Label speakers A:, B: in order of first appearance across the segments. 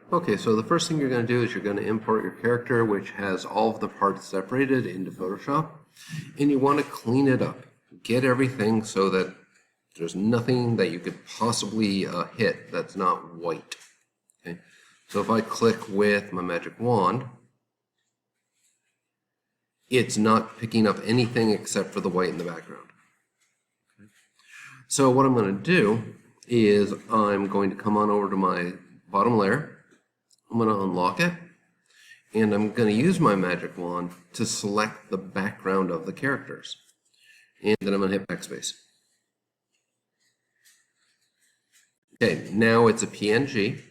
A: Okay, so the first thing you're going to do is you're going to import your character, which has all of the parts separated into Photoshop, and you want to clean it up. Get everything so that there's nothing that you could possibly hit that's not white. Okay, so if I click with my magic wand, it's not picking up anything except for the white in the background. Okay. So what I'm going to do is I'm going to come on over to my bottom layer. I'm going to unlock it, and I'm going to use my magic wand to select the background of the characters. And then I'm going to hit backspace. Okay, now it's a PNG.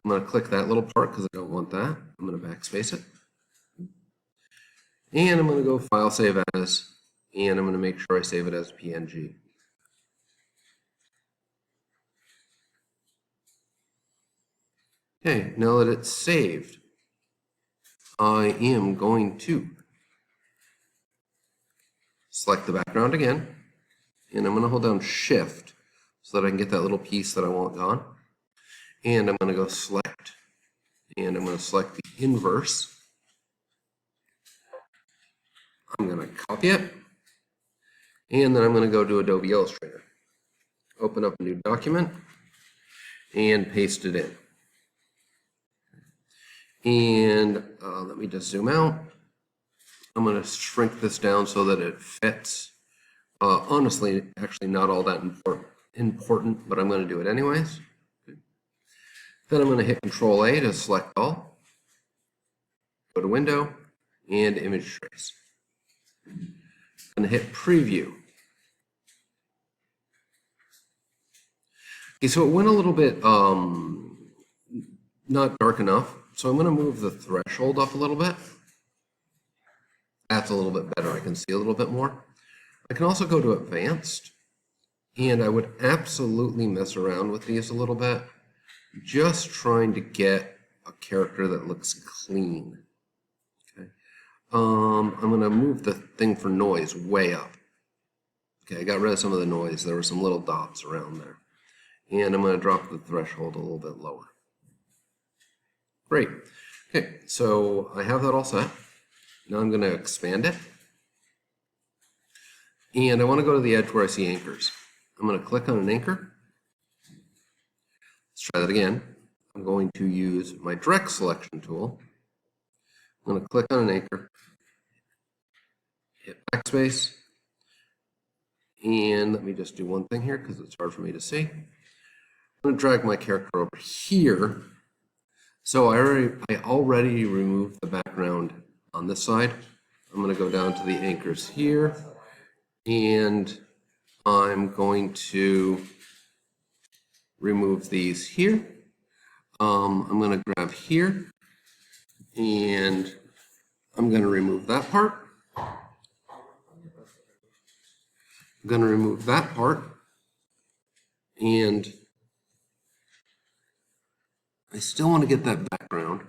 A: I'm going to click that little part because I don't want that. I'm going to backspace it. And I'm going to go File, Save As, and I'm going to make sure I save it as PNG. Okay, now that it's saved, I am going to select the background again, and I'm going to hold down Shift so that I can get that little piece that I want gone. And I'm going to go Select, and I'm going to select the inverse. I'm going to copy it, and then I'm going to go to Adobe Illustrator. Open up a new document, and paste it in. And let me just zoom out. I'm going to shrink this down so that it fits. Honestly, actually not all that important, but I'm going to do it anyways. Okay. Then I'm going to hit Control-A to select all. Go to Window, and Image Trace. I'm going to hit Preview. Okay, so it went a little bit not dark enough. So I'm going to move the threshold up a little bit. That's a little bit better. I can see a little bit more. I can also go to Advanced, and I would absolutely mess around with these a little bit, just trying to get a character that looks clean. Okay. I'm going to move the thing for noise way up. Okay, I got rid of some of the noise. There were some little dots around there. And I'm going to drop the threshold a little bit lower. Great. Okay, so I have that all set. Now I'm going to expand it. And I want to go to the edge where I see anchors. I'm going to click on an anchor. Let's try that again. I'm going to use my direct selection tool. I'm going to click on an anchor, hit backspace, and let me just do one thing here because it's hard for me to see. I'm going to drag my character over here. So I already removed the background on this side. I'm going to go down to the anchors here, and I'm going to remove these here. I'm going to grab here, and I'm going to remove that part. I'm going to remove that part, and I still want to get that background.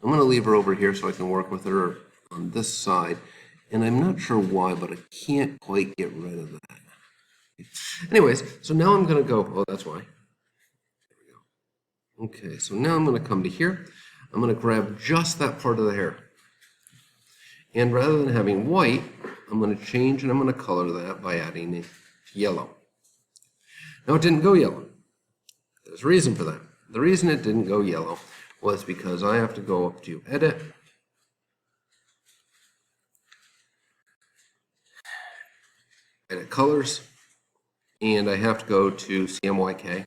A: I'm going to leave her over here so I can work with her on this side. And I'm not sure why, but I can't quite get rid of that. Anyways, so now I'm going to go, oh, that's why. There we go. Okay, so now I'm going to come to here. I'm going to grab just that part of the hair. And rather than having white, I'm going to change and I'm going to color that by adding it yellow. Now it didn't go yellow. There's a reason for that. The reason it didn't go yellow was because I have to go up to Edit, Edit Colors, and I have to go to CMYK.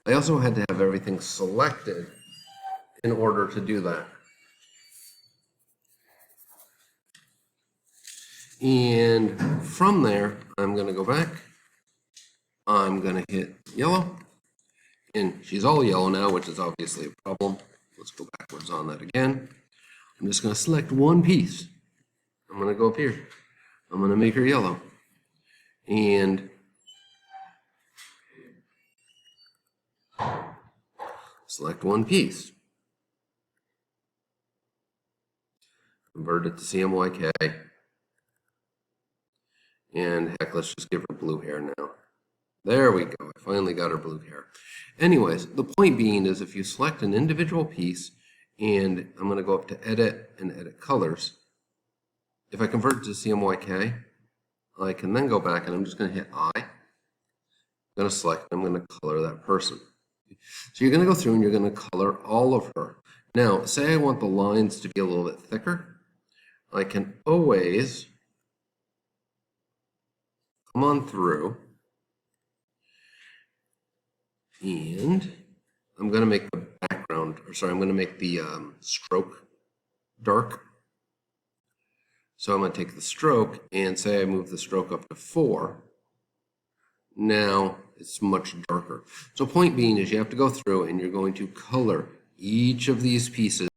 A: I also had to have everything selected in order to do that. And from there, I'm going to go back. I'm going to hit yellow. And she's all yellow now, which is obviously a problem. Let's go backwards on that again. I'm just going to select one piece. I'm going to go up here. I'm going to make her yellow. And select one piece. Convert it to CMYK. And heck, let's just give her blue hair now. There we go. I finally got her blue hair. Anyways, the point being is if you select an individual piece, and I'm going to go up to Edit and Edit Colors, if I convert it to CMYK, I can then go back and I'm just going to hit I. I'm going to select, I'm going to color that person. So you're going to go through and you're going to color all of her. Now, say I want the lines to be a little bit thicker. I can always come on through and I'm going to make the background, or sorry, I'm going to make the stroke dark. So I'm going to take the stroke and say I move the stroke up to 4. Now it's much darker. So point being is you have to go through and you're going to color each of these pieces